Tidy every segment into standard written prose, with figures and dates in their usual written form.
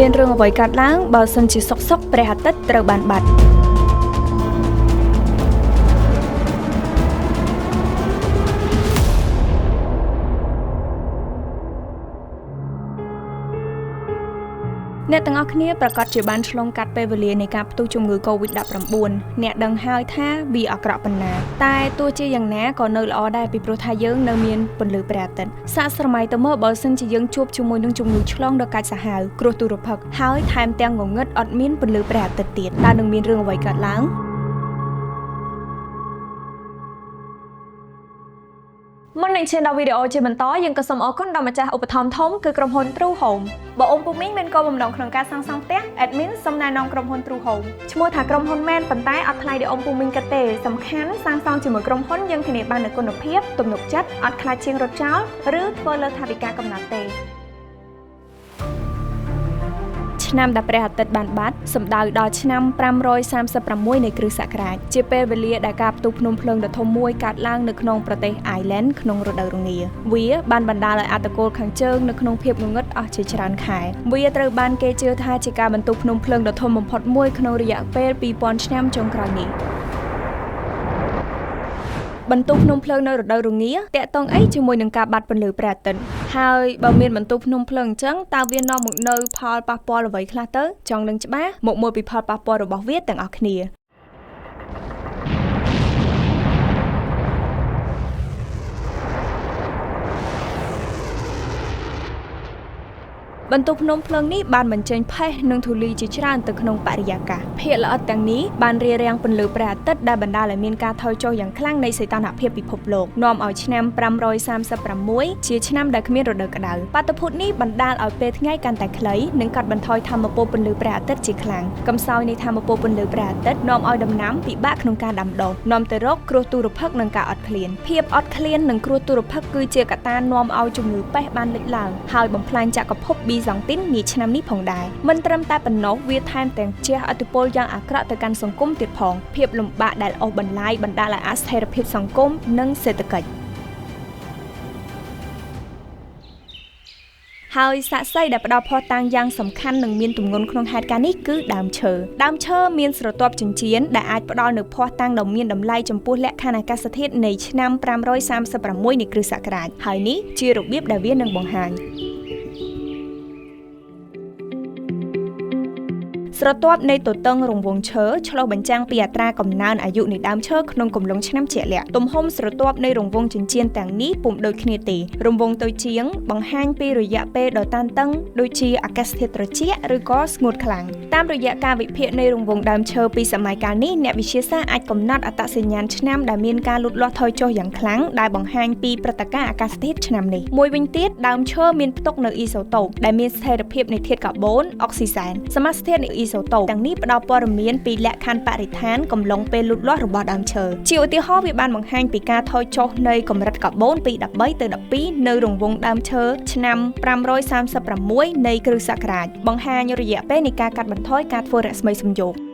មានរឿងអ្វីកើតឡើងបើសិនជាសុកសុកព្រះអាទិត្យត្រូវបានបាត់អ្នកទាំងអស់គ្នាប្រកាសជាបានឆ្លងកាត់ពេលវេលានៃការផ្ទុះជំងឺ COVID-19 អ្នកដឹងហើយថាវាអាក្រក់ប៉ុណ្ណាតែទោះជាយ៉ាងណាក៏នៅល្អដែរពីព្រោះថាយើងនៅមានពន្លឺព្រះអាទិត្យសាកស្រមៃទៅមើលបើសិនជាយើងជួបជាមួយនឹងជំងឺឆ្លងដ៏កាចសាហាវគ្រោះទុរភិក្សហើយថែមទាំងងងឹតអត់មានពន្លឺព្រះអាទិត្យទៀតតើនឹងមានរឿងអ្វីកើតឡើងមុននឹងឈានដល់វីដេអូជាបន្តយើងក៏សូមអរគុណដល់ម្ចាស់ឧបត្ថម្ភធំគឺក្រុមហ៊ុន True Home បើអ៊ំពូមីងមានគោលបំណងក្នុងការសាងសង់ផ្ទះ Admin សូមណែនាំក្រុមហ៊ុន True Home ឈ្មោះថាក្រុមហ៊ុនមែនប៉ុន្តែអត់ថ្លៃដូចអ៊ំពូមីងគិតទេសំខាន់សាងសង់ជាមួយក្រុមហ៊ុនយើងធានាបាននូវគុណភាពទំនុកចិត្តអត់ខ្លាចជាងរត់ចោលឬធ្វើលើថវិកាកំណត់ទេឆ្នាំដែលព្រះអាទិត្យបានបាត់សំដៅដល់ឆ្នាំ536នៃគ្រិស្តសករាជជាពេលវេលាដែលការផ្ទុះភ្នំភ្លើងដ៏ធំមួយកើតឡើងនៅក្នុងប្រទេស Ireland ក្នុងរដូវរងាវាបានបណ្ដាលឲ្យអត្តពលខាងជើងនៅក្នុងភាពងងឹតអស់ជាច្រើនខែវាត្រូវបានគេជឿថាជាការបន្ទុះភ្នំភ្លើងដ៏ធំបំផុតមួយក្នុងរយៈពេល2000ឆ្នាំចុងក្រោយនេះបន្ទុះភ្នំភ្លើងនៅរដូវរងាតាក់ទងអីជាមួយនឹងការបាត់ពន្លឺព្រះអាទិត្យហើយបើមានបន្ទុះភ្នំភ្លើងអញ្ចឹងតើវានាំមកនៅផលប៉ះពាល់អ្វីខ្លះទៅចង់នឹងច្បាស់មកមើលពីផលប៉ះពាល់របស់វាទាំងអស់គ្នាបន្ទុះភ្នំភ្លើងនេះបានបញ្ចេញផេះនិងធូលីជាច្រើនទៅក្នុងបរិយាកាសភាគល្អិតទាំងនេះបានរារាំងពន្លឺព្រះអាទិត្យដែលបណ្ដាលឲ្យមានការថយចុះយ៉ាងខ្លាំងនៃសីតុណ្ហភាពពិភពលោកនាំឲ្យឆ្នាំ536ជាឆ្នាំដែលគ្មានរដូវក្តៅបាតុភូតនេះបណ្ដាលឲ្យពេលថ្ងៃកាន់តែខ្លីនិងកាត់បន្ថយថាមពលពន្លឺព្រះអាទិត្យជាខ្លាំងកំសោយនៃថាមពលពន្លឺព្រះអាទិត្យនាំឲ្យដំណាំពិបាកក្នុងការដាំដុះនាំទៅរកគ្រោះទុរភិក្សនិងការអត់ឃ្លានភាពអត់ឃ្លាននិងគ្រោះទុរភិក្សគឺជាកត្តានាំឲ្យជំងឺប៉េះបានលេចឡើងហើយបំផ្លាញចក្រភពសង់ទីននាឆ្នាំនេះផងដែរមិនត្រឹមតែប៉ុណ្ណោះវាថែមទាំងជះឥទ្ធិពលយ៉ាងអាក្រក់ទៅកាន់សង្គមទៀតផងភាពលំបាកដែលអូសបន្លាយបណ្ដាលឲ្យអស្ថិរភាពសង្គមនិងសេដ្ឋកិច្ចហើយសាក្សីដែលផ្ដល់ភស្តុតាងយ៉ាងសំខាន់និងមានទម្ងន់ក្នុងហេតុការណ៍នេះគឺដើមឈើមានស្រទាប់ចិញ្ចៀនដែលអាចផ្ដល់នូវភស្តុតាងដ៏មានតម្លៃចំពោះលក្ខខណ្ឌអាកាសធាតុនៃឆ្នាំ536នៃគ្រិស្តសករាជហើយនេះជារបៀបដែលវានឹងបង្ហាញស្រទាប់នៃទទឹងរង្វង់ឈើឆ្លុះបញ្ចាំងពីអត្រាកំណើនអាយុនៃដើមឈើក្នុងកំឡុងឆ្នាំជាក់លាក់ទំហំស្រទាប់នៃរង្វង់ចិញ្ចៀនទាំងនេះពុំដូចគ្នាទេរង្វង់តូចជាងបង្ហាញពីរយៈពេលដ៏តានតឹងដូចជាអាកាសធាតុត្រជាក់ឬក៏ស្ងួតខ្លាំងតាមរយៈការវិភាគនៃរង្វង់ដើមឈើពីសម័យកាលនេះអ្នកវិទ្យាសាស្ត្រអាចកំណត់អត្តសញ្ញាណឆ្នាំដែលមានការលូតលាស់ថយចុះយ៉ាងខ្លាំងដែលបង្ហាញពីព្រឹត្តិការណ៍អាកាសធាតុឆ្នាំនេះមួយវិញទៀតដើមឈើមានផ្ទុកនៅអ៊ីសូតូបដែលមានស្ថិរភាពនៃធាតុកាបូនអុកស៊ីសែនសមាសធាតុនៃអ៊ីសូតូបទាំងនេះផ្ដល់ព័ត៌មានពីលក្ខខណ្ឌបរិស្ថានកំឡុងពេលលូតលាស់របស់ដើមឈើជាឧទាហរណ៍វាបានបង្ហាញពីការថយចុះនៃកម្រិតកាបូនពី13ទៅ12នៅរង្វង់ដើមឈើឆ្នាំ536នៃគ្រិស្តសករាជបង្ហាញរយៈពេលនៃការកាត់បន្ថយការធ្វើរស្មីសំយោគ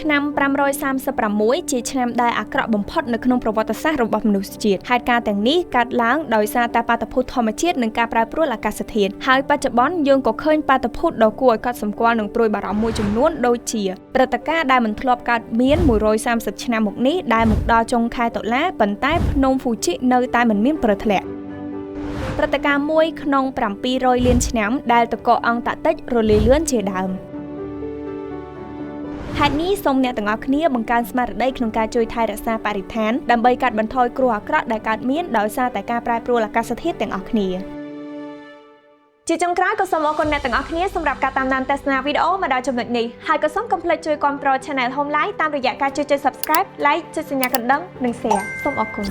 ឆ្នាំ536ជាឆ្នាំដែលអាក្រក់បំផុតនៅក្នុងប្រវត្តិសាស្ត្ររបស់មនុស្សជាតិហេតុការណ៍ទាំងនេះកើតឡើងដោយសារតែបាតុភូតធម្មជាតិនិងការប្រែប្រួលអាកាសធាតុហើយបច្ចុប្បន្នយើងក៏ឃើញបាតុភូតដ៏គួរឲ្យកត់សម្គាល់និងព្រួយបារម្ភមួយចំនួនដូចជាព្រឹត្តិការណ៍ដែលមិនធ្លាប់កើតមាន130ឆ្នាំមកនេះដែលមកដល់ចុងខែតុលាប៉ុន្តែភ្នំហ្វូជីនៅតែមិនមានព្រឹត្តិការណ៍ព្រឹត្តិការណ៍មួយក្នុង700លានឆ្នាំដែលទឹកកកអង់តាក់ទិករលាយលឿនជាដើមហេតុនេះសូមអ្នកទាំងអស់គ្នាបង្កើនស្មារតីក្នុងការជួយថែរក្សាបរិស្ថានដើម្បីកាត់បន្ថយគ្រោះអាក្រក់ដែលកើតមានដោយសារតែការប្រែប្រួលអាកាសធាតុទាំងអស់គ្នាជាចុងក្រោយក៏សូមអរគុណអ្នកទាំងអស់គ្នាសម្រាប់ការតាមដានទស្សនាវីដេអូមកដល់ចំណុចនេះហើយក៏សូមកុំភ្លេចជួយគាំទ្រ Channel Home Life តាមរយៈការចុច Subscribe, Like ចុចសញ្ញាកណ្ដឹងនិង Share សូមអរគុណ